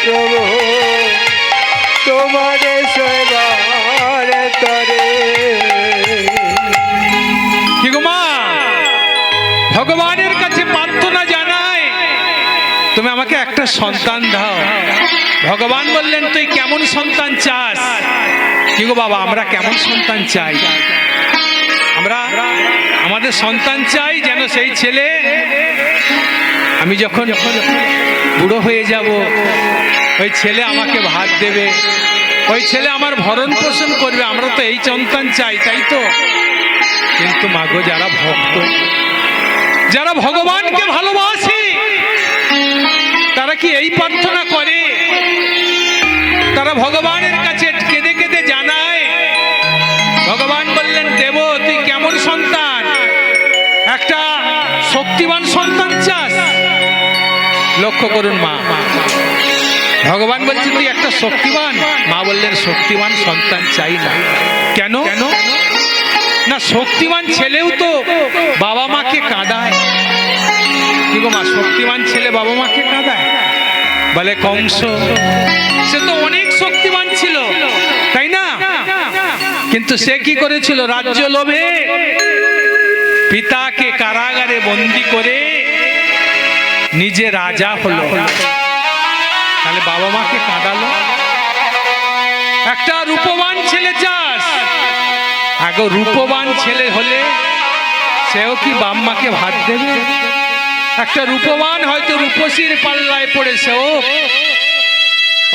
প্রভু তোমারে সেবার তরে। কি গো মা, ভগবানের কাছে প্রার্থনা জানায় তুমি আমাকে একটা সন্তান দাও। ভগবান বললেন তুই কেমন সন্তান চাস? কি গো বাবা, আমরা কেমন সন্তান চাই? আমরা আমাদের সন্তান চাই যেন সেই ছেলে আমি যখন বুড়ো হয়ে যাব ওই ছেলে আমাকে ভাত দেবে, ওই ছেলে আমার ভরণ পোষণ করবে। আমরা তো এই সন্তান চাই, তাই তো? কিন্তু মাগো, যারা ভক্ত, যারা ভগবানকে ভালোবাসে, তারা কি এই প্রার্থনা করে? তারা ভগবানের কাছে কেঁদে কেঁদে জানায়। ভগবান বললেন দেব তুই কেমন সন্তান? একটা শক্তিমান সন্তান চাস? লক্ষ্য করুন মা, ভগবান বলছে তুই একটা শক্তিমান। মা বললেন শক্তিমান সন্তান চাই না। কেন? না, শক্তিমান ছেলেও তো বাবা মাকে কাঁদায়। কি গো মা, শক্তিমান ছেলে বাবা মাকে কাঁদায়? বলে কংস, সে তো অনেক শক্তিমান ছিল, তাই না? কিন্তু সে কি করেছিল? রাজ্য লোভে পিতাকে কারাগারে বন্দি করে নিজে রাজা হলো। তাহলে বাবা মাকে কাঁদালো। একটা রূপবান ছেলে চাস? আগে রূপবান ছেলে হলে সেও কি বাপ মাকে ভাত দেবে? একটা রূপবান হয়তো রূপসীর পাল্লায় পড়ে সেও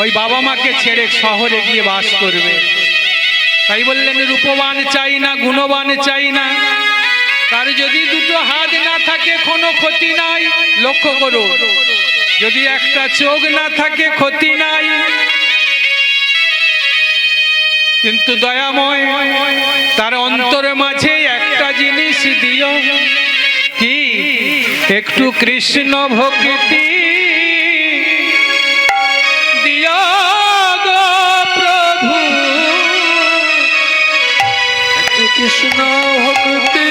ওই বাবা মাকে ছেড়ে শহরে গিয়ে বাস করবে। তাই বললেন রূপবান চাই না, গুণবান চাই না। তার যদি দুটো হাত না থাকে কোনো ক্ষতি নাই। লক্ষ্য করো, যদি একটা চোখ না থাকে ক্ষতি নাই। কিন্তু দয়াময় তার অন্তরের মাঝে একটা জিনিস দিও, কি? একটু কৃষ্ণ ভক্তি দিও গো প্রভু, একটু কৃষ্ণ ভক্তি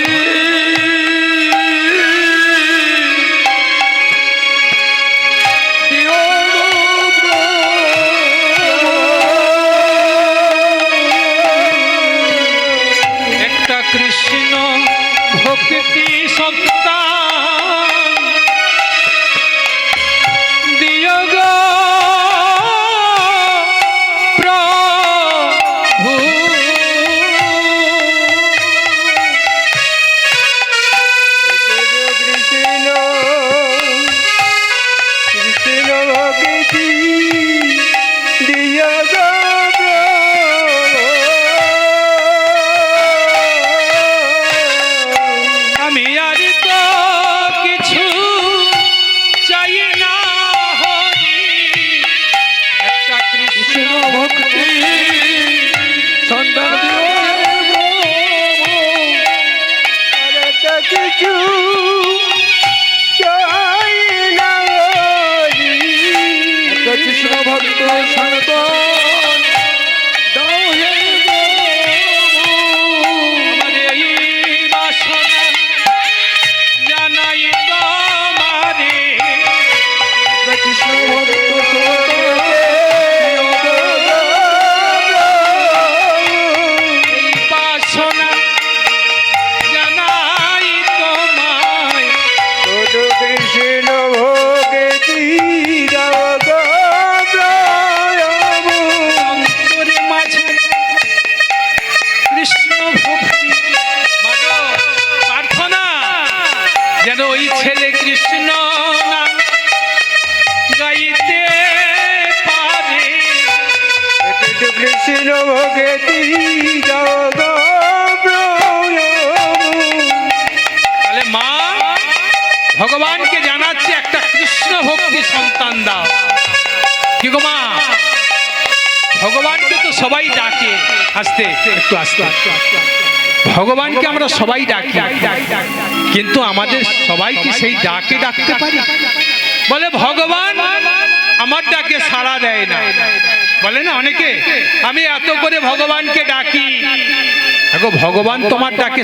দিও গো প্রভু। একটা কৃষ্ণ ভক্তি সন্তান দিও গো প্রভু। কৃষ্ণ কৃষ্ণ ভক্তি দিও গো আমি আর তো কিছু চাই না হরি, একটা কৃষ্ণ ভক্তি সন্তান দিও আর কিছু চাই না হরি। কৃষ্ণ ভক্ত সন্তান দাও হে প্রভু। আমার এই বাসনা জানাই তোমারে, কৃষ্ণ ভক্ত সন্তান দিও গো এই বাসনা জানাই তোমায়। প্রভু। কৃষ্ণ ভক্তি দাও গো প্রভু। অন্তরের মাঝে কৃষ্ণ ভক্তি মাগো, প্রার্থনা যেন ওই ছেলে কৃষ্ণ নাম গাইতে পারে। একটু কৃষ্ণ ভক্তি দাও গো প্রভু। তাহলে মা ভগবানকে জানাচ্ছে একটা কৃষ্ণ ভক্তি সন্তান দাও। কি গো মা, ভগবানকে তো সবাই ডাকে, আস্তে একটু আস্তে। ভগবানকে আমরা সবাই ডাকি, কিন্তু আমাদের সবাই কি সেই ডাকে ডাকতে পারি? বলে ভগবান আমার ডাকে সাড়া দেয় না। বলে না অনেকে, আমি এত করে ভগবানকে ডাকি। দেখো ভগবান তোমার ডাকে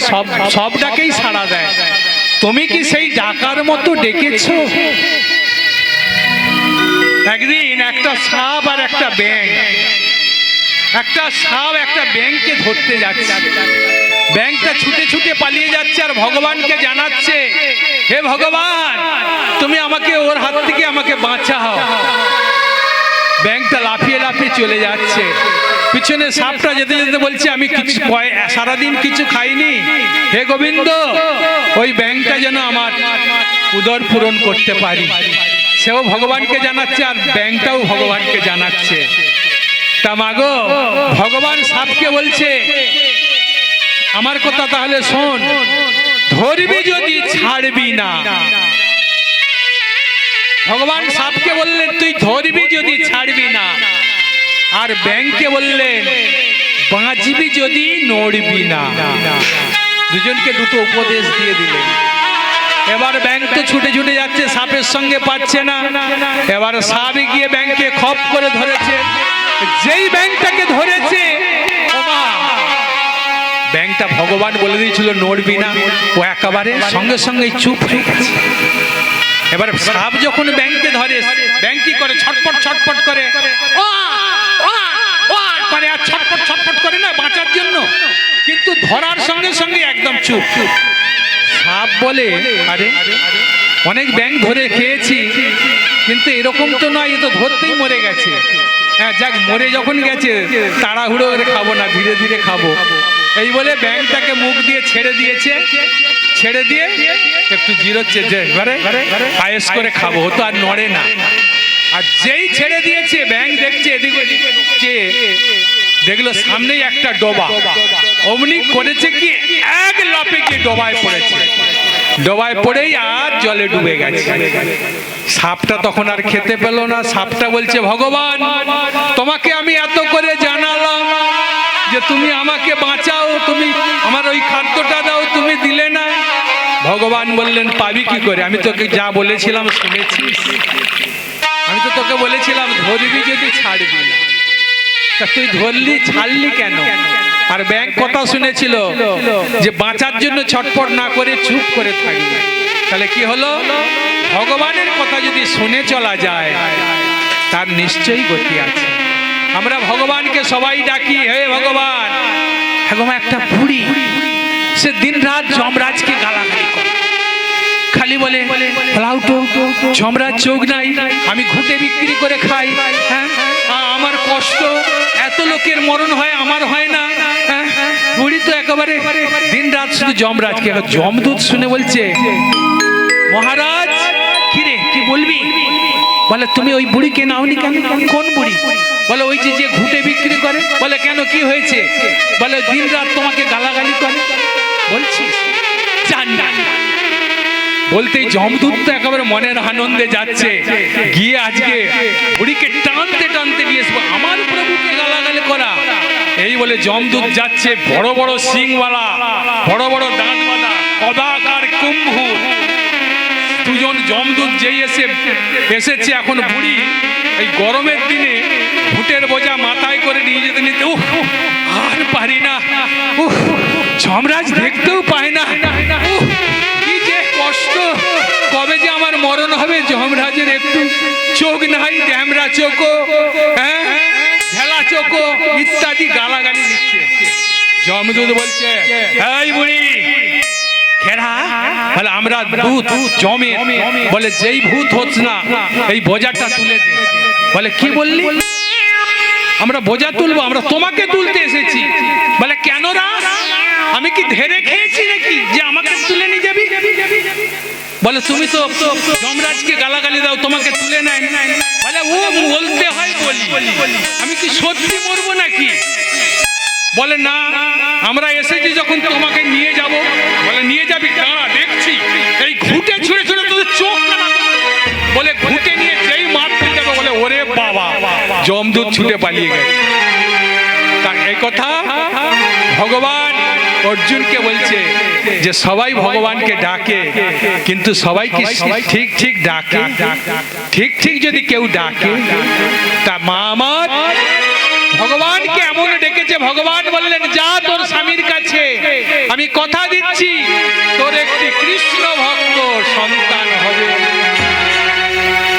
সব ডাকেই সাড়া দেয়। তুমি কি সেই ডাকার মতো ডেকেছো? একদিন একটা সাপ আর একটা ব্যাঙ, একটা সাপ একটা ব্যাঙকে ধরতে যাচ্ছে। ব্যাঙটা ছুটে ছুটে পালিয়ে যাচ্ছে আর ভগবানকে জানাচ্ছে, হে ভগবান তুমি আমাকে ওর হাত থেকে আমাকে বাঁচাও। ব্যাঙটা লাফিয়ে লাফিয়ে চলে যাচ্ছে, পিছনে সাপটা যেতে যেতে বলছে আমি কিছু সারাদিন কিছু খাইনি, হে গোবিন্দ ওই ব্যাঙটা যেন আমার উদর পূরণ করতে পারি। সেও ভগবানকে জানাচ্ছে আর ব্যাঙটাও ভগবানকে জানাচ্ছে। তা মাগো, ভগবান সাপকে বলছে আমার কথা তাহলে শোন, ধরবি যদি ছাড়বি না। ভগবান সাপকে বললেন তুই ধরবি যদি ছাড়বি না, আর ব্যাঙকে বললেন বাঁচবি যদি নড়বি না। দুজনকে দুটো উপদেশ দিয়ে দিলেন। এবার ব্যাঙ তো ছুটে ছুটে যাচ্ছে, সাপের সঙ্গে পাচ্ছে না। এবার সাপ গিয়ে ব্যাঙকে খপ করে ধরেছে। যেই ব্যাঙটাকে ধরেছে, ব্যাঙটা ভগবান বলে দিয়েছিল নড়বি না, ও একেবারে সঙ্গে সঙ্গে চুপ হয়ে গেছে। এবার সাপ যখন ব্যাঙকে ধরে, ব্যাঙ কি করে ছটপট ছটপট করে আর ছটপট ছটপট করে না বাঁচার জন্য, কিন্তু ধরার সঙ্গে সঙ্গে একদম চুপ। সাপ বলে আরে অনেক ব্যাঙ ধরে খেয়েছি, কিন্তু এরকম তো নয়, এ তো ধরতেই মরে গেছে। হ্যাঁ যাক, মরে যখন গেছে তাড়াহুড়ো করে খাবো না, ধীরে ধীরে খাবো। এই বলে ব্যাঙটাকে মুখ দিয়ে ছেড়ে দিয়েছে, ছেড়ে দিয়ে একটু জিরোচ্ছে, যে পায়েস করে খাবো, তো আর নড়ে না। আর যেই ছেড়ে দিয়েছে ব্যাঙ দেখছে এদিক ওদিক চেয়ে, দেখলো সামনেই একটা ডোবা। অমনি করেছে কি এক লাফে গিয়ে ডোবায় পড়েছে, ডোবায় পড়েই আর জলে ডুবে গেছে। সাপটা তখন আর খেতে পেল না। সাপটা বলছে ভগবান তোমাকে আমি এত করে জানালাম যে তুমি আমাকে বাঁচাও, তুমি আমার ওই খাদ্যটা দাও, তুমি দিলে না। ভগবান বললেন পাবি কি করে, আমি তোকে যা বলেছিলাম শুনেছিস? আমি তো তোকে বলেছিলাম ধরবি যদি ছাড়বি না, তা তুই ধরলি ছাড়লি কেন? আর ব্যাঙ কথা শুনেছিল যে বাঁচার জন্য ছটপট না করে চুপ করে থাকবে। তাহলে কি হলো, ভগবানের কথা যদি শুনে চলা যায় তার নিশ্চয়ই গতি আছে। আমরা ভগবানকে সবাই ডাকি, হে ভগবান। ভগবান একটা বুড়ি, সে দিন রাত যমরাজকে গালাগালি করে, খালি বলে লাউটো যমরাজ চোখ নাই, আমি ঘুঁটে বিক্রি করে খাই, হ্যাঁ আমার কষ্ট, এত লোকের মরণ হয় আমার হয় না। বুড়ি তো একেবারে দিন রাত শুধু যমরাজকে। যমদূত শুনে বলছে মহারাজ কি রে কি বলবি? বলে তুমি ওই বুড়িকে নাওনি কেন? কোন বুড়ি? বলে ওই যে ঘুঁটে বিক্রি করে। বলে কেন কি হয়েছে? বলে দিন রাত তোমাকে গালাগালি করে। বলছিস জান না। বলতেই যমদূত তো একেবারে মনের আনন্দে যাচ্ছে, গিয়ে আজকে বুড়িকে টানতে টানতে নিয়ে আসবো, আমার প্রভুকে গালাগালি করা। এই বলে যমদূত যাচ্ছে, বড় বড় সিংওয়ালা, বড় বড় দাঁত বাঁধা, কদাকার কুম্ভু দুজন যমদূত যেই এসেছে। এখন বুড়ি এই গরমের দিনে ভুটের বোঝা মাথায় করে নিয়ে যেতে নিতে আর পারি না, যমরাজ দেখতেও পায় না, কি যে কষ্ট, কবে যে আমার মরণ হবে। যমরাজের একটু চোখ নাই, ড্যামরা চোখো, হ্যাঁ ঢেলা চোখো ইত্যাদি গালাগালি দিচ্ছে। যমদূত বলছে এই বুড়ি কেরা? বলে আমরা ভূত জমে। বলে যেই ভূত হচ্ছে না এই বোঝাটা তুলে দে। বলে কি বললি? আমরা বোঝা তুলবো? আমরা তোমাকে তুলতে এসেছি। বলে কেন রা? আমি কি ধেরে খেয়েছি নাকি যে আমাকে তুলে নিয়ে যাবি? বলে তুমি তো যমরাজকে গালাগালি দাও, তোমাকে তুলে নেয়। বলে ও বলতে হয় বলি, আমি কি সত্যি মরবো নাকি? বলে না, আমরা এসেছি যখন তোমাকে নিয়ে যাব। বলে নিয়ে যাবি, দাঁড়া দেখছি। এই ঘুঁটে ছুঁড়ে ছুঁড়ে তোদের চোখ কানা। বলে ঘুঁটে নিয়ে যেই মারতে যাবে, বলে ওরে বাবা, যমদূত ছুটে পালিয়ে গেছে। তা এই কথা ভগবান অর্জুনকে বলছে যে সবাই ভগবানকে ডাকে, কিন্তু সবাই কি ঠিক ঠিক ডাকে? ঠিক ঠিক যদি কেউ ডাকে, তা মা আমার ভগবানকে এমন ডেকেছে, ভগবান বললেন যা তোর স্বামীর কাছে, আমি কথা দিচ্ছি তোর একটি কৃষ্ণ ভক্ত সন্তান হবে।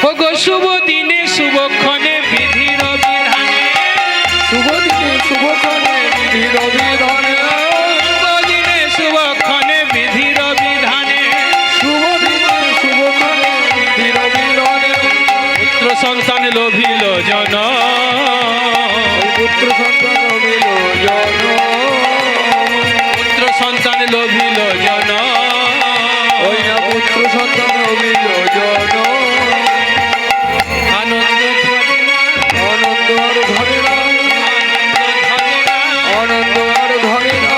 ওগো শুভ দিনে শুভক্ষণে লোভিল জন, ওই পুত্র সন্তান হইল জন, পুত্র সন্তান লোভিল জন, ওই না পুত্র সন্তান হইল জন, আনন্দ ধরে না, আনন্দ আর ধরে না, আনন্দ ধরে না, আনন্দ আর ধরে না,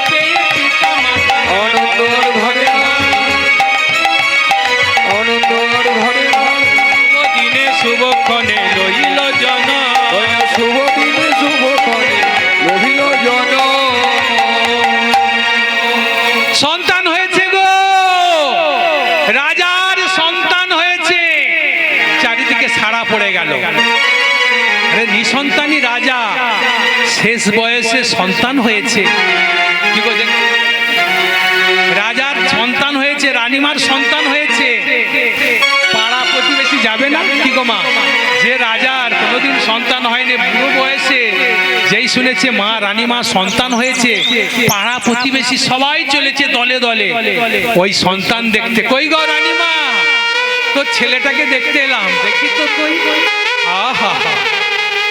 পেয়ে পিতা মাতা, আনন্দ আর ধরে না, আনন্দ আর ধরে না, দিনে শুভক্ষণে লইল জন, ওই না শুভ দিনে শুভ ক্ষণে রহিল জন। সন্তান হয়েছে গো, রাজার সন্তান হয়েছে, চারিদিকে সাড়া পড়ে গেল। আরে নিঃসন্তানী রাজা, শেষ বয়সে সন্তান হয়েছে। কি গো দেখ, রাজার সন্তান হয়েছে, রানীমার সন্তান হয়েছে, পাড়া প্রতিবেশী যাবে না? কি গো মা, যে রাজার কোনোদিন সন্তান হয়নি, বুড়ো বয়সে যেই শুনেছে মা রানীমা সন্তান হয়েছে, পাড়া প্রতিবেশী সবাই চলেছে দলে দলে ওই সন্তান দেখতে। কই গো রানীমা, তোর ছেলেটাকে দেখতে এলাম, দেখি তো কই। আহা,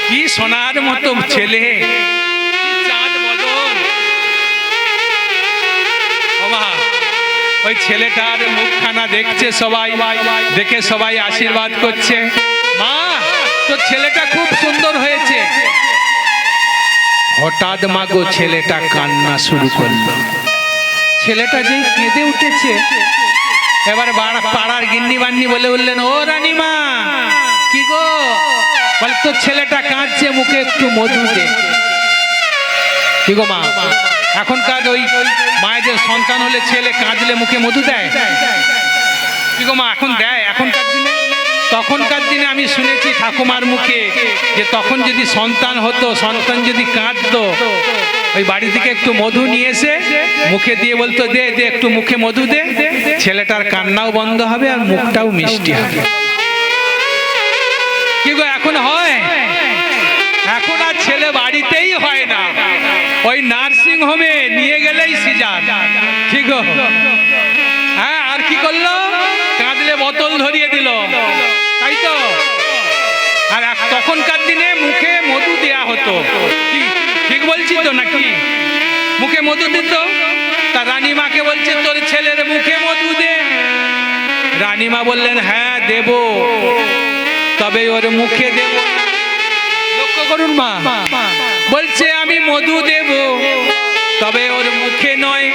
কি সোনার মতো ছেলে, কি চাঁদ বদন। ও মা, ওই ছেলেটার মুখখানা দেখছে সবাই, দেখে সবাই আশীর্বাদ করছে। মা, তোর ছেলেটা খুব সুন্দর হয়েছে। হঠাৎ মাগো ছেলেটা কান্না শুরু করলো। ছেলেটা যেই কেঁদে উঠেছে, এবার পাড়ার গিন্নি বান্নি বলে উঠলেন, ও রানীমা, কি গো? বলে তোর ছেলেটা কাঁদছে, মুখে একটু মধু দে। কি গো মা, এখনকার ওই মায়েদের সন্তান হলে ছেলে কাঁদলে মুখে মধু দেয়? কি গো মা, এখন দেয় এখনকার দিনে? তখনকার দিনে আমি শুনেছি ঠাকুমার মুখে যে তখন যদি সন্তান হতো, সন্তান যদি কাঁদতো, ওই বাড়ি থেকে একটু মধু নিয়ে এসে মুখে দিয়ে বলতো, দে দে একটু মুখে মধু দে, ছেলেটার কান্নাও বন্ধ হবে আর মুখটাও মিষ্টি হবে। কি গো, এখন হয়? এখন আর ছেলে বাড়িতেই হয় না, ওই নার্সিং হোমে নিয়ে গেলেই সিজার। কি গো, হ্যাঁ, আর কি করলো? কাঁদলে বোতল ধরিয়ে দিল, তাই তো? আর তখনকার দিনে মুখে মধু দেয়া হতো। কি ঠিক বলছি তো নাকি? মুখে মধু দিত। তা রানীমাকে বলছে, তোর ছেলের মুখে মধু দে। রানীমা বললেন, হ্যাঁ দেব, তবে ওর মুখে দেব। লক্ষ্য করুন মা, বলছে আমি মধু দেব, তবে ওর মুখে নয়,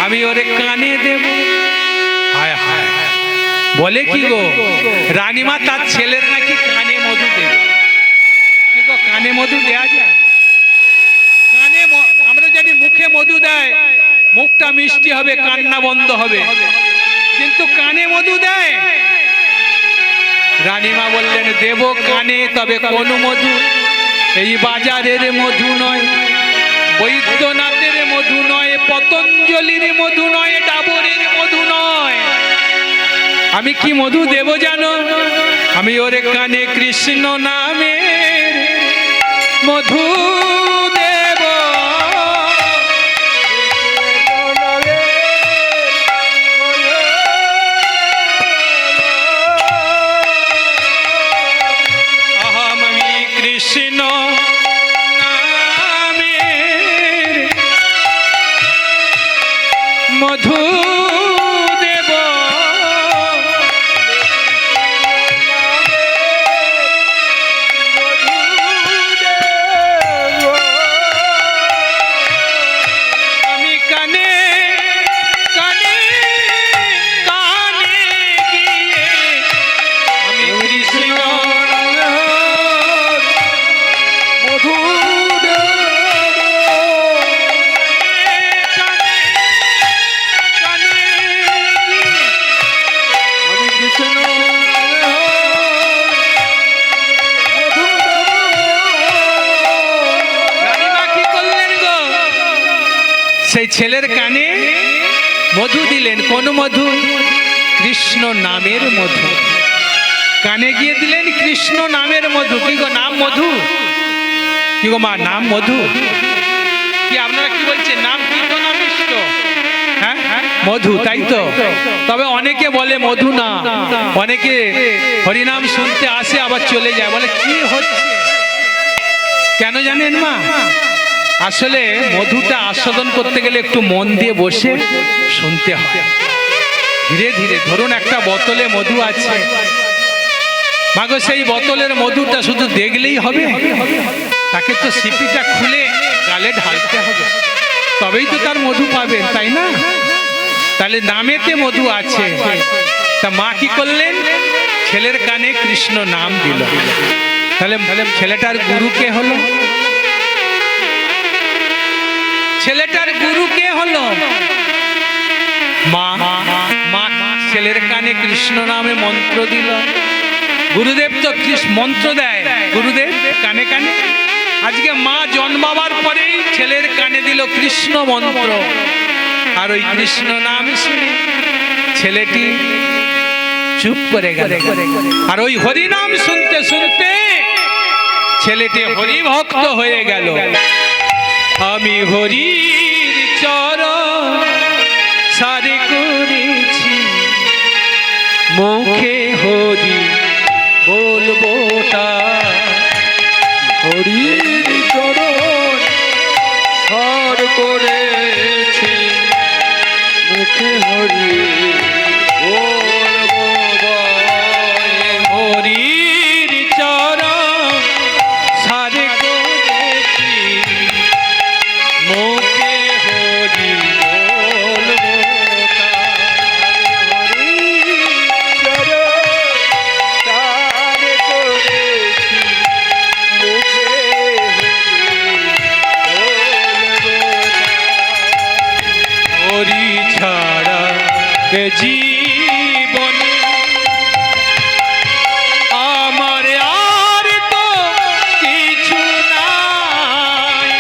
আমি ওর কানে দেব। হায় হায়, বলে কি গো, রানীমা তার ছেলের নাকি কানে মধু দেবে। কি গো, কানে মধু দেয়া যায়? কানে আমরা জানি মুখে মধু দেয়, মুখটা মিষ্টি হবে, কান্না বন্ধ হবে, কিন্তু কানে মধু দেয়? রানীমা বললেন, দেব কানে, তবে কোন মধু? এই বাজারের মধু নয়, বৈদ্যনাথের মধু নয়, পতঞ্জলির মধু নয়, ডাবরের মধু নয়। আমি কি মধু দেব জানো? আমি ওর কানে কৃষ্ণ নামের মধু দেব। আমি কৃষ্ণ নামের মধু দেব। আমি কানে কানে কানে গিয়ে আমি কৃষ্ণ মধু আমি কৃষ্ণ রানীমা কি করলেন গো? সেই ছেলের কানে মধু দিলেন। কোন মধু? কৃষ্ণ নামের মধু। কানে গিয়ে দিলেন কৃষ্ণ নামের মধু। কি গো, নাম মধু? কি গো মা, নাম মধু? কি আপনারা কি বলছেন, নাম কীর্তন মিষ্ট? হ্যাঁ, মধু, তাই তো? তবে অনেকে বলে মধু না, অনেকে হরিনাম শুনতে আসে আবার চলে যায়, বলে কি হচ্ছে। কেন জানেন মা? আসলে মধুটা আস্বাদন করতে গেলে একটু মন দিয়ে বসে শুনতে হয়, ধীরে ধীরে। ধরুন একটা বোতলে মধু আছে, মাগো সেই বোতলের মধুটা শুধু দেখলেই হবে? তাকে তো সিপিটা খুলে গালে ঢালতে হবে, তবেই তো তার মধু পাবেন, তাই না? তাহলে নামেতে মধু আছে। তা মা কি করলেন? ছেলের কানে কৃষ্ণ নাম দিল। তাহলে ছেলেটার গুরু কে হলো? ছেলেটার গুরু কে হলো? মা। মা ছেলের কানে কৃষ্ণ নামে মন্ত্র দিল। গুরুদেব তো মন্ত্র দেয়, গুরুদেব কানে কানে। আজকে মা জন্মাবার পরেই ছেলের কানে দিল কৃষ্ণ মন্ত্র, আর ওই কৃষ্ণ নাম শুনে ছেলেটি চুপ করে গেল। আর ওই হরি নাম শুনতে শুনতে ছেলেটি হরি ভক্ত হয়ে গেল। আমি হরির চরণ সারে করেছি, মুখে হরি বলবো তা। হরির চরণ সার করেছি, মুখে হরি বলবো বাই। হরির চরণ সারে করেছি, মুখে হরি বলবো তা। হরি ছাড়া এ জীবনে আমার আর তো কিছু নাই।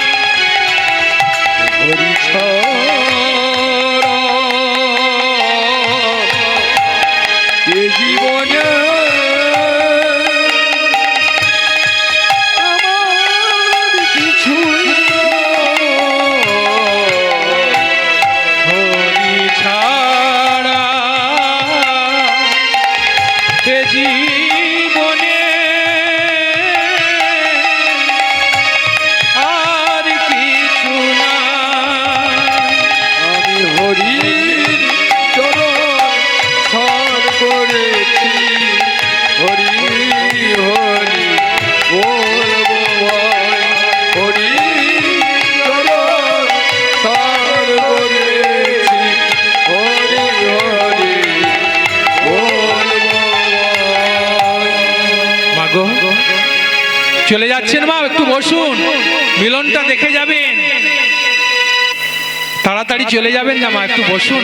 হরি ছাড়া এ জীবনে আমার কিছু হরি ছাড়া এ জীবনে আর কিছু না। আমি হরির চরণ সার করেছি, হরি হরি বলবো ভাই। হরির চরণ সার করেছি, হরি হরি বলবো ভাই। মাগো চলে যাচ্ছেন মা, একটু বসুন, মিলনটা দেখে যাবেন। তাড়াতাড়ি চলে যাবেন না মা, একটু বসুন,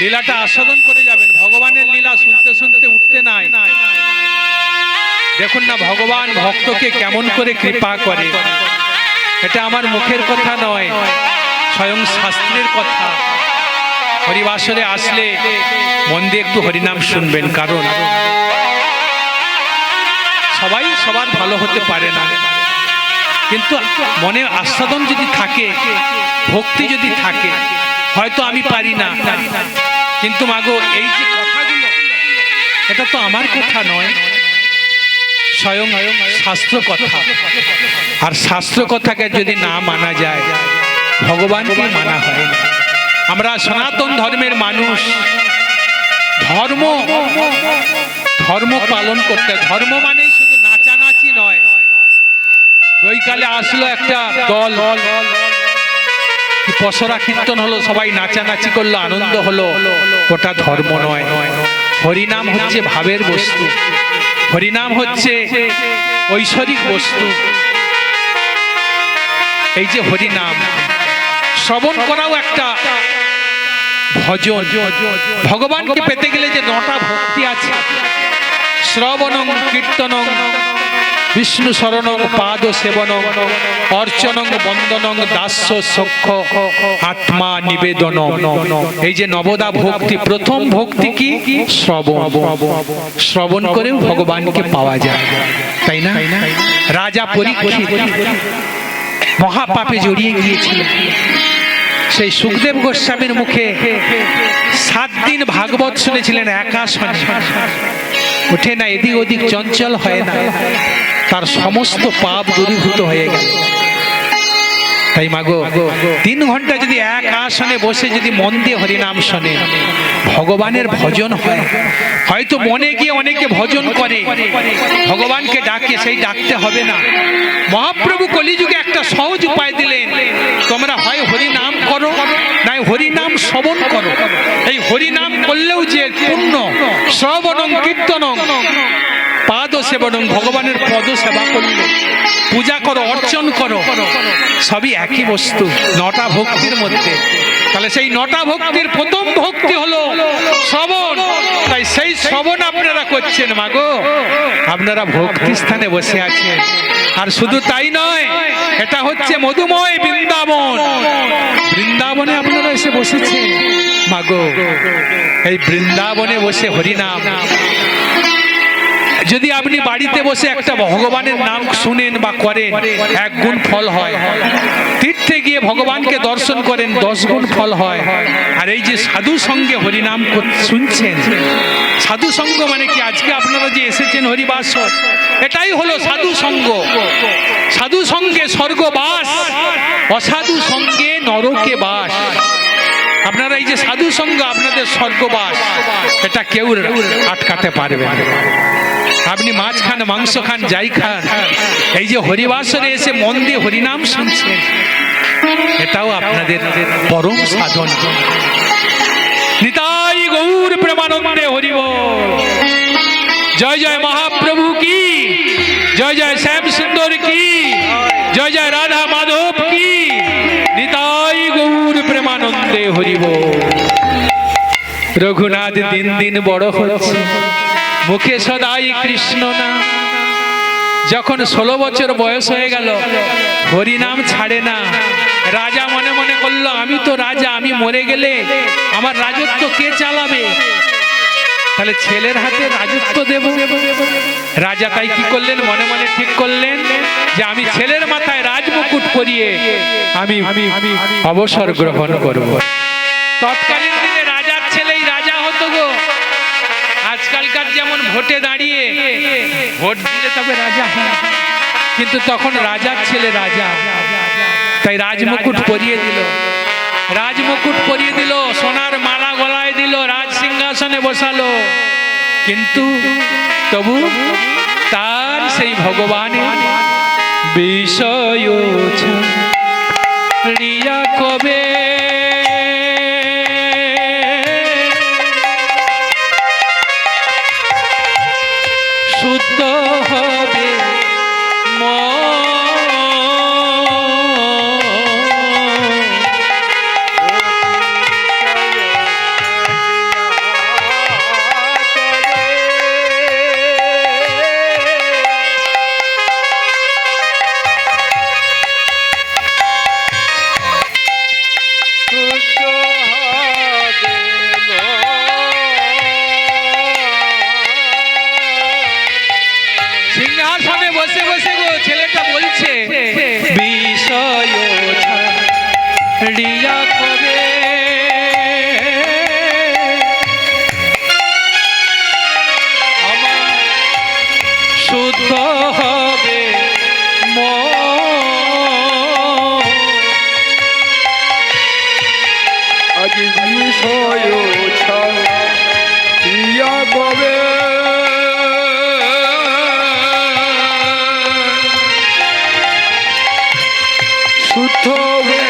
লীলাটা আস্বাদন করে যাবেন। ভগবানের লীলা শুনতে শুনতে উঠতে নাই। দেখুন না ভগবান ভক্তকে কেমন করে কৃপা করে। এটা আমার মুখের কথা নয়, স্বয়ং শাস্ত্রের কথা। হরিবাসরে আসলে মন দিয়ে একটু হরিনাম শুনবেন, কারণ সবাই সবার ভালো হতে পারে না, কিন্তু মনে আস্বাদন যদি থাকে, ভক্তি যদি থাকে, হয়তো আমি পারি না, কিন্তু মাগো এই যে কথাগুলো, এটা তো আমার কথা নয়, স্বয়ং শাস্ত্র কথা। আর শাস্ত্র কথাকে যদি না মানা যায়, ভগবানকে মানা হয় না। আমরা সনাতন ধর্মের মানুষ, ধর্ম ধর্ম পালন করতে, ধর্ম মানে শুধু নাচানাচি নয়। বৈকালে আসলো একটা দল, পসরা কীর্তন হলো, সবাই নাচানাচি করলো, আনন্দ হলো, ওটা ধর্ম নয়। হরিনাম হচ্ছে ভাবের বস্তু, হরিনাম হচ্ছে ঐশ্বরিক বস্তু। এই যে হরিনাম শ্রবণ করাও একটা ভজন। ভগবানকে পেতে গেলে যে 9টা ভক্তি আছে, শ্রবণং কীর্তনং বিষ্ণু শরণং পাদ সেবনং অর্চনং বন্দনং দাস্য সখ্য আত্মা নিবেদনম। এই যে 9দা ভক্তি, প্রথম ভক্তি কি? শ্রবণ। শ্রবণ করেও ভগবানকে পাওয়া যায়, তাই না? রাজা পরীক্ষিত মহাপাপে জড়িয়ে গিয়েছিল, সেই সুখদেব গোস্বামীর মুখে 7 দিন ভাগবত শুনেছিলেন একা শোনে, ওঠে না, এদিক ওদিক চঞ্চল হয় না, তার সমস্ত পাপ দূরীভূত হয়ে গেল। তাই মাগো 3 ঘন্টা যদি এক আসনে বসে যদি মন দিয়ে হরিনাম শোনে, ভগবানের ভজন হয়। হয়তো মনে গিয়ে অনেকে ভজন করে, ভগবানকে ডাকে, সেই ডাকতে হবে না। মহাপ্রভু কলিযুগে একটা সহজ উপায় দিলেন, তোমরা হয় হরিনাম করো, নাই হরিনাম শ্রবণ করো। এই হরিনাম করলেও যে পুণ্য, শ্রবণং কীর্তনং পাদ সেবনং, ভগবানের পদ সেবা করলে, পূজা করো, অর্চন করো, সবই একই বস্তু 9টা ভক্তির মধ্যে। তাহলে সেই 9টা ভক্তির প্রথম ভক্তি হলো শ্রবণ। তাই সেই শ্রবণ আপনারা করছেন মাগো, আপনারা ভক্তি স্থানে বসে আছেন। আর শুধু তাই নয়, এটা হচ্ছে মধুময় বৃন্দাবন। বৃন্দাবনে আপনারা এসে বসেছেন মাগো, এই বৃন্দাবনে বসে হরিনাম। যদি আপনি বাড়িতে বসে একটা ভগবানের নাম শুনেন বা করেন, 1 গুণ ফল হয়। তীর্থে গিয়ে ভগবানকে দর্শন করেন, 10 গুণ ফল হয়। আর এই যে সাধু সঙ্গে হরিনাম শুনছেন, সাধু সঙ্গ মানে কি? আজকে আপনারা যে এসেছেন হরিবাস, এটাই হলো সাধু সঙ্গ। সাধু সঙ্গে স্বর্গবাস, অসাধু সঙ্গে নরকে বাস। আপনারা এই যে সাধু সঙ্গ, আপনাদের স্বর্গবাস, এটা কেউ আটকাতে পারবে না। আপনি মাছ খান, মাংস খান, যাই খান, এই যে হরিবাসরে এসে মন দিয়ে হরিনাম শুনছেন, এটাও আপনাদের পরম সাধন। নিতাই গৌর প্রেমানন্দে হরি বল। জয় জয় মহাপ্রভু কি, জয় জয় শ্যাম সুন্দর কি, জয় জয় রাধা মাধব কি, নিতাই গৌর প্রেমানন্দে হরি বল। রঘুনাথ দিন দিন বড় হচ্ছে, মুখে সদাই কৃষ্ণ নাম। যখন 16 বছর বয়স হয়ে গেল, হরিনাম ছাড়ে না। রাজা মনে মনে করলো, আমি তো রাজা, আমি মরে গেলে আমার রাজত্ব কে চালাবে? তাহলে ছেলের হাতে রাজত্ব দেব। রাজা তাই কি করলেন, মনে মনে ঠিক করলেন যে আমি ছেলের মাথায় রাজমুকুট পরিয়ে আমি অবসর গ্রহণ করব। তৎকালীন দিনে রাজার ছেলেই রাজা হতো গো। আজকালকার যেমন ভোটে দাঁড়িয়ে ভোট দিলে তবে রাজা হয়, কিন্তু তখন রাজার ছেলে রাজা। তাই রাজমুকুট পরিয়ে দিল, রাজমুকুট পরিয়ে দিল, সোনার মালা গলায় দিল, রাজ সিংহাসনে বসালো। কিন্তু তবু তার সেই ভগবানের বিষয় রিয়া কবে শুদ্ধ হবে সিংহাসনে বসে বসে গো ছেলেটা বলছে, বিষয় রিয়া কবে আমার শুদ্ধ হবে আজ বিষয় রিয়া কবে শুদ্ধ হবে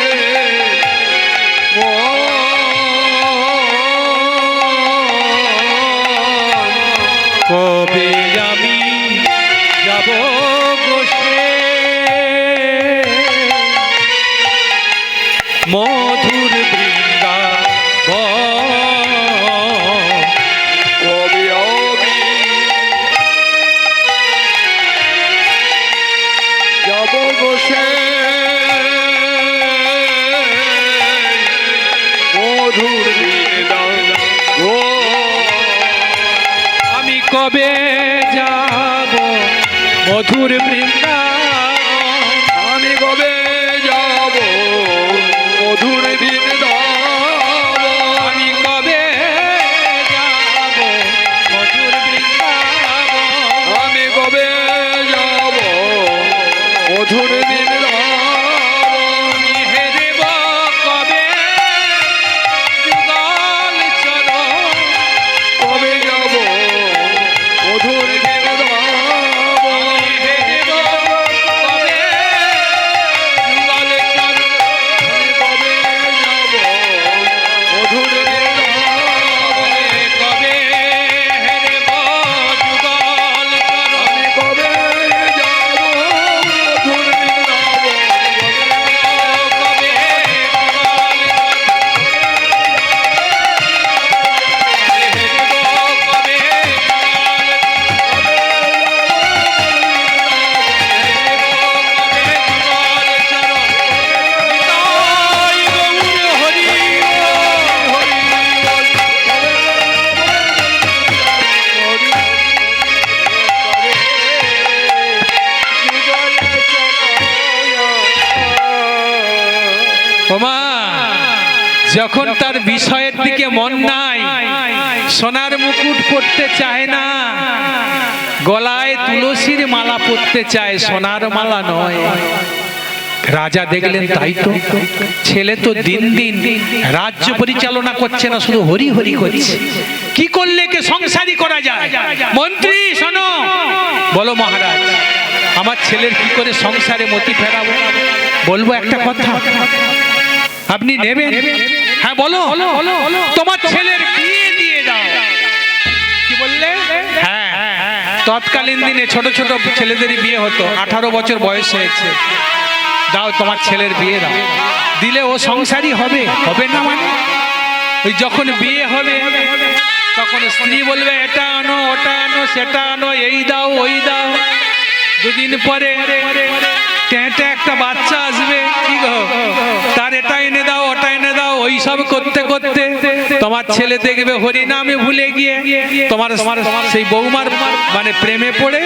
কবে আমি যাব বসে মধুর বৃন্দাবন, কবে আমি যাব বসে মধুর বৃন্দাবন। আমি কবে যাব মধুর বৃন্দাবন, আমি কবে যাব মধুর বৃন্দাবন। মধুর বৃন্দাবন হে দেব কবে যুগল চরণ কবে যাব মধুর বৃন্দাবন হে দেব কবে যুগল চরণ কবে যাব মধুর বৃন্দাবন কবে হে দেব যুগল চরণ কবে যাব মধুর বৃন্দাবন কবে ওমা যখন তার বিষয়ের দিকে মন নাই, সোনার মুকুট পরতে চায় না, গলায় তুলসীর মালা পরতে চায়, সোনার মালা নয়। রাজা দেখলেন তাই তো, ছেলে তো দিন দিন রাজ্য পরিচালনা করছে না, শুধু হরি হরি করছে। কি করলে কে সংসারী করা যায়? মন্ত্রী শোনো, বলো মহারাজ, আমার ছেলের কি করে সংসারে মতি ফেরাবো? বলবো একটা কথা, আপনি নেবেন? হ্যাঁ বলো, তোমার ছেলের বিয়ে দিয়ে দাও। কি বললে? হ্যাঁ, তৎকালীন দিনে ছোট ছোট ছেলেদেরই বিয়ে হতো, 18 বছর বয়স হয়েছে, দাও তোমার ছেলের বিয়ে দাও। দিলে ও সংসারী হবে, হবে না মানে? ওই যখন বিয়ে হবে তখন স্ত্রী বলবে এটা আনো, ওটা আনো, সেটা আনো, এই দাও, ওই দাও। দুদিন পরে টেঁটে একটা বাচ্চা আসবে, কি গো, তার এটা এনে দাও, ওটা এনে দাও। ওই সব করতে করতে তোমার ছেলে দেখবে হরিনামে ভুলে গিয়ে তোমার সেই বৌমার মানে প্রেমে পড়ে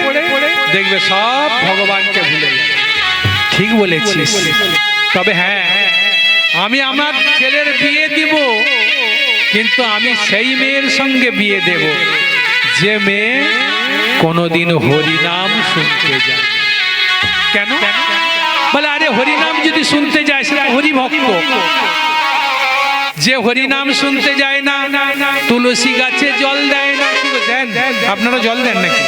দেখবে সব ভগবানকে ভুলে যাবে। ঠিক বলেছিস। তবে হ্যাঁ, আমি আমার ছেলের বিয়ে দিব, কিন্তু আমি সেই মেয়ের সঙ্গে বিয়ে দেব যে মেয়ে কোনোদিন হরিনাম শুনতে যায়। কেন? বলে আরে হরিনাম যদি শুনতে যায় সেটা হরিভক্ত। যে হরিনাম শুনতে যায় না, তুলসী গাছে জল দেয় না। দেন আপনারা জল দেন নাকি?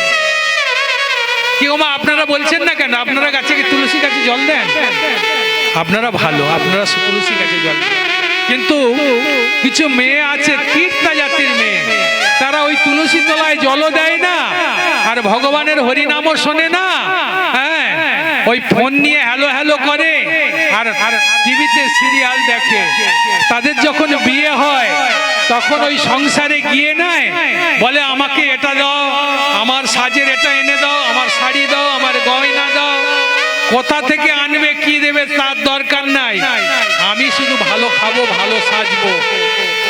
কি ওমা আপনারা বলছেন না কেন? আপনারা গাছে কি তুলসী গাছে জল দেন? আপনারা ভালো, আপনারা তুলসী গাছে জল দেন। কিন্তু কিছু মেয়ে আছে কীর্তা জাতির মেয়ে, তারা ওই তুলসী তলায় জলও দেয় না আর ভগবানের হরিনামও শোনে না। হ্যাঁ, ওই ফোন নিয়ে হ্যালো হ্যালো করে আর টিভিতে সিরিয়াল দেখে। তাদের যখন বিয়ে হয় তখন ওই সংসারে গিয়ে নেয়, বলে আমাকে এটা দাও, আমার সাজের এটা এনে দাও, আমার শাড়ি দাও, আমার গয়না দাও। কোথা থেকে আনবে, কি দেবে তার দরকার নাই, আমি শুধু ভালো খাবো, ভালো সাজবো।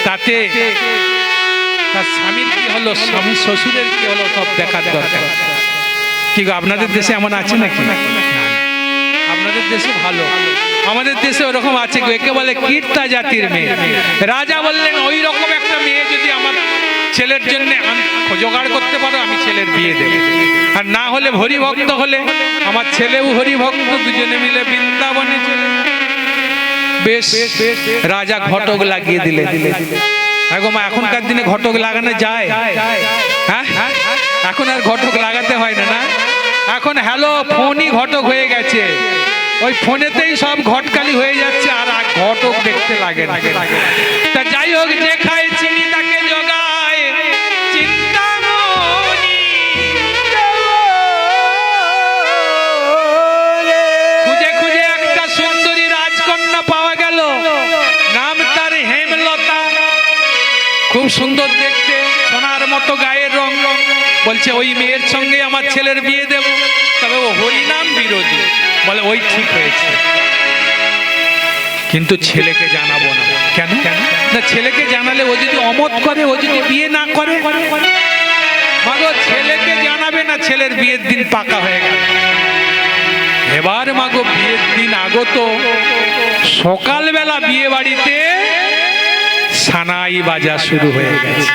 তাতে তার স্বামীর কি হলো, স্বামী শ্বশুরের কি হলো, সব দেখার দরকার। কি গো, আপনাদের দেশে এমন আছে নাকি? আপনাদের দেশে ভালো, আমাদের দেশে ওরকম আছে। একে বলে কীর্তা জাতির মেয়ে। রাজা বললেন ওই রকম একটা মেয়ে যদি আমার ছেলের জন্য জোগাড় করতে পারো, আমি ছেলের বিয়ে দেব। আর না হলে হরিভক্ত হলে, আমার ছেলেও হরিভক্ত, দুজনে মিলে বৃন্দাবনে চলে। বেশ, রাজা ঘটক লাগিয়ে দিলেন। এখনকার দিনে ঘটক লাগানো যায়? হ্যাঁ, এখন আর ঘটক লাগাতে হয় না, না? এখন হ্যালো ফোনই ঘটক হয়ে গেছে। ওই ফোনেতেই সব ঘটকালি হয়ে যাচ্ছে, আর ঘটক দেখতে লাগে না। তা যাই হোক, যে খায় চিনি তাকে জগায় চিন্তামণি। খুঁজে খুঁজে একটা সুন্দরী রাজকন্যা পাওয়া গেল, নাম তার হেমলতা। খুব সুন্দর দেখতে, সোনার মতো গায়ের রং। বলছে ওই মেয়ের সঙ্গে আমার ছেলের বিয়ে দেব, তবে ও হরিনাম বিরোধী। বলে ওই ঠিক হয়েছে, কিন্তু ছেলেকে জানাবো না। কেন? না, ছেলেকে জানালে ও যদি অমত করে, ও যদি বিয়ে না করে, মাগো ছেলেকে জানাবে না, ছেলের বিয়ের দিন পাকা হয়ে গেল। এবার মাগো বিয়ের দিন আগত, সকালবেলা বিয়ে বাড়িতে সানাই বাজা শুরু হয়ে গেছে।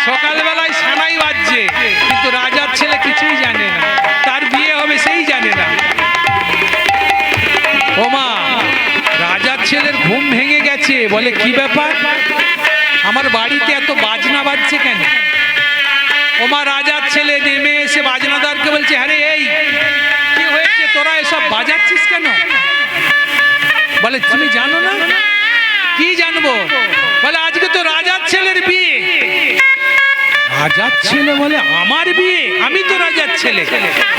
সকালবেলায় সানাই বাজছে, কিন্তু রাজার ছেলে কি বলে কি ব্যাপার, আমার বাড়িতে এত বাজনা বাজছে কেন? ওমা রাজার ছেলে নেমে এসে বাজনাদারকে বলছে, আরে এই কি হয়েছে, তোরা এসব বাজাচ্ছিস কেন? বলে তুমি জানো না? কি জানবো? বলে আজকে তো রাজার ছেলের বিয়ে। রাজার ছেলে? বলে আমার বিয়ে? আমি তো রাজার ছেলে,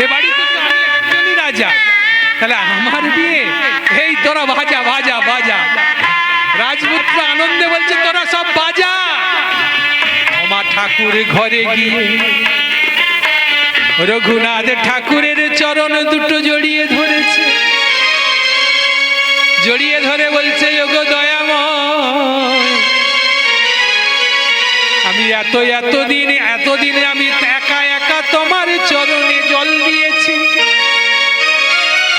এ বাড়িতে তো আমি একজনই রাজা, তাহলে আমার বিয়ে? এই তোরা বাজা বাজা বাজা। রাজপুত্র আনন্দে বলছে তোরা সব বাজা। ওমা ঠাকুর ঘরে গিয়ে রঘুনাথ ঠাকুরের চরণ দুটো জড়িয়ে ধরেছে, জড়িয়ে ধরে বলছে, ওগো দয়াময়, আমি এতদিনে আমি একা একা তোমার চরণে জল দিয়েছি,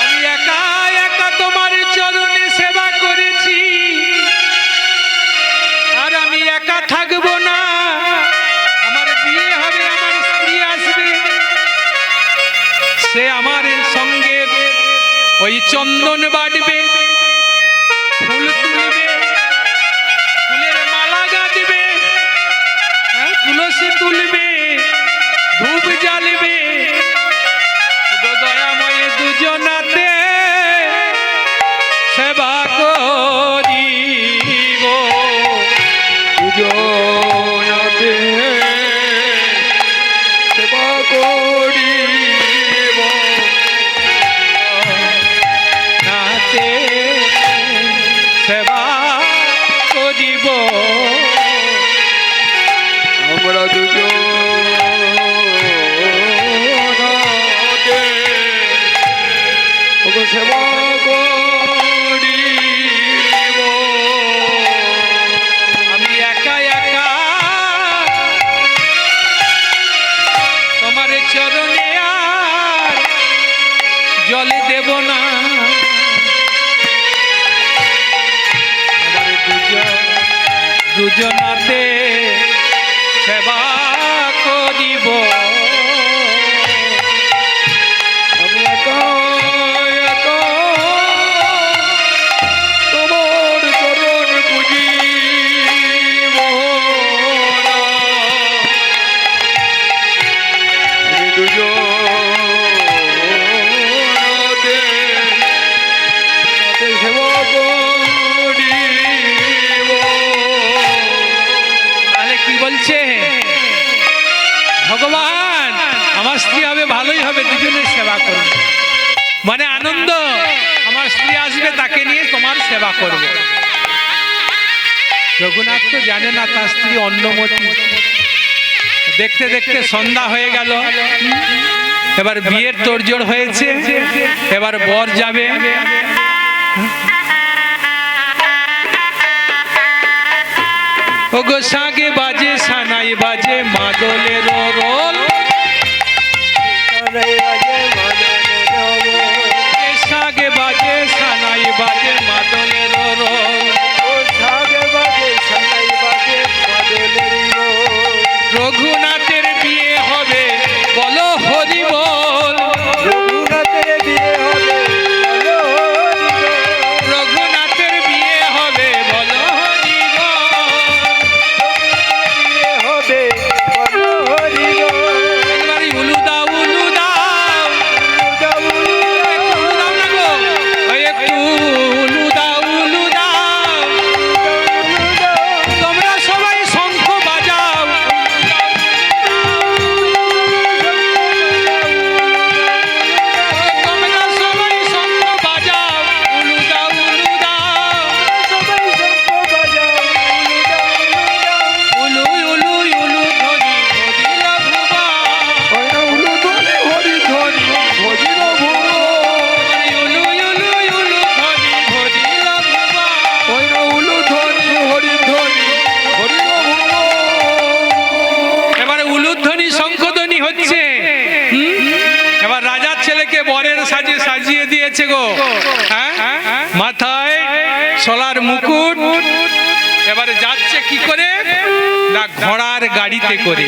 আমি একা একা তোমার চরণে সেবা করেছি, আর আমি একা থাকবো না, আমার বিয়ে হবে, আমার স্ত্রী আসবে, সে আমার সঙ্গে ওই চন্দন বাটবে, ফুল তুলবে, ফুলের মালা গাঁথবে, তুলসী তুলবে, ধূপ জ্বালবে, দয়াময় দুজনাতে সেবা করিব, দুজনাতে সেবা করিব, নাতে সেবা করিব, আমরা দুজনাতে ওগো সেবা করিব। আমি একা একা তোমার চরণে আর জলে দেব না, এবারে দুজনাতে সেবা করিব, আমি একা একা তোমার চরণ পুজিব না, আমি দুজনাতে সেবা করিব। তাহলে কি বলছে ভগবান, আমার স্ত্রী হবে, ভালোই হবে, দুজনের সেবা করব, মানে আনন্দ, আমার স্ত্রী আসবে, তাকে নিয়ে তোমার সেবা করব। রঘুনাথ তো জানে না তার স্ত্রী অন্যমতি। দেখতে দেখতে সন্ধ্যা হয়ে গেল, এবার বিয়ের তোড়জোড় হয়েছে, এবার বর যাবে। ওগো সাগে বাজে, সানাই বাজে, মাদলের রোল, সাগে বাজে, সানাই বাজে, মাদলের রোল, রঘুনাথের বিয়ে হবে, বলো হরি বল, রঘুনাথের বিয়ে হবে, বলো হরি বল। একবারই উলু দাও, উলু দাও, উলু দাও না গো, ওই একটু উলু দাও, উলু দাও, তোমরা সবাই শঙ্খ বাজাও, তোমরা সবাই শঙ্খ বাজাও, উলু দাও, উলু দাও, উলু উলু উলু ধ্বনি ভজিল ভুবা, উলু ধ্বনি হরি ধ্বনি ভজিল ভুব, উলু উলু উলু ধ্বনি ভজিল ভুবা। উলু ধ্বনি হরি ধ্বনি হরিল ভুব। এবারে উলুধ্বনি শঙ্খধ্বনি হচ্ছে। এবার রাজার ছেলেকে বরের সাজে সাজিয়ে দিয়েছে গো, হ্যাঁ, মাথায় সোলার মুকুট, এবারে যাচ্ছে কি করে না ঘোড়ার গাড়িতে করে।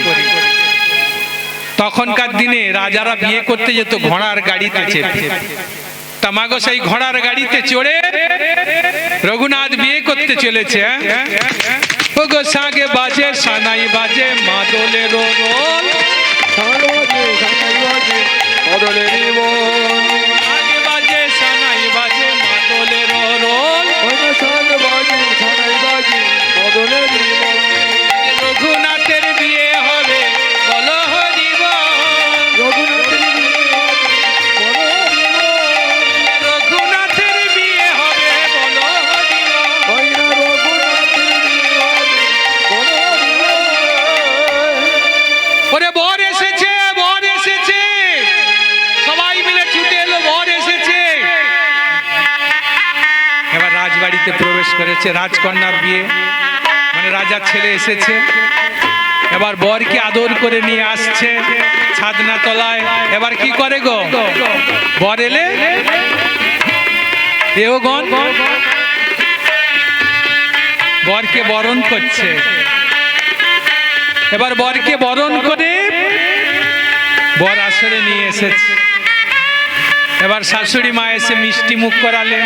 তখনকার দিনে রাজারা বিয়ে করতে যেত ঘোড়ার গাড়িতে চেপে, তামাগো সেই ঘোড়ার গাড়িতে চড়ে রঘুনাথ বিয়ে করতে চলেছে। ওগো সাগে বাজে সানাই বাজে মাদলের রোল, শাঁখ বাজে সানাই বাজে মাদলেরই বল। সাগে বাজে সানাই বাজে মাদলের রোল, ওই না শাঁখ বাজে সানাই বাজে মাদলেরই বল। রঘুনাথের বিয়ে হবে বলো হরি বল, রঘুনাথের বিয়ে হবে, বলো হরি বল। রঘুনাথের বিয়ে হবে বলো হরি বল। ওই না রঘুনাথের বিয়ে হবে, বলো হরি বল। ওরে বর এসেছে, বর এসেছে, সবাই মিলে ছুটে এলো, বর এসেছে। এবার রাজবাড়িতে প্রবেশ করেছে, রাজকন্যার বিয়ে মানে রাজার ছেলে এসেছে। এবার বরকে আদর করে নিয়ে আসছে ছাদনা তলায়। এবার কি করে গো, বর এলে দেহগণ বরকে বরণ করছে। এবার বরকে বরণ করে বর আসরে নিয়ে এসেছে। এবার শাশুড়ি মা এসে মিষ্টি মুখ করালেন।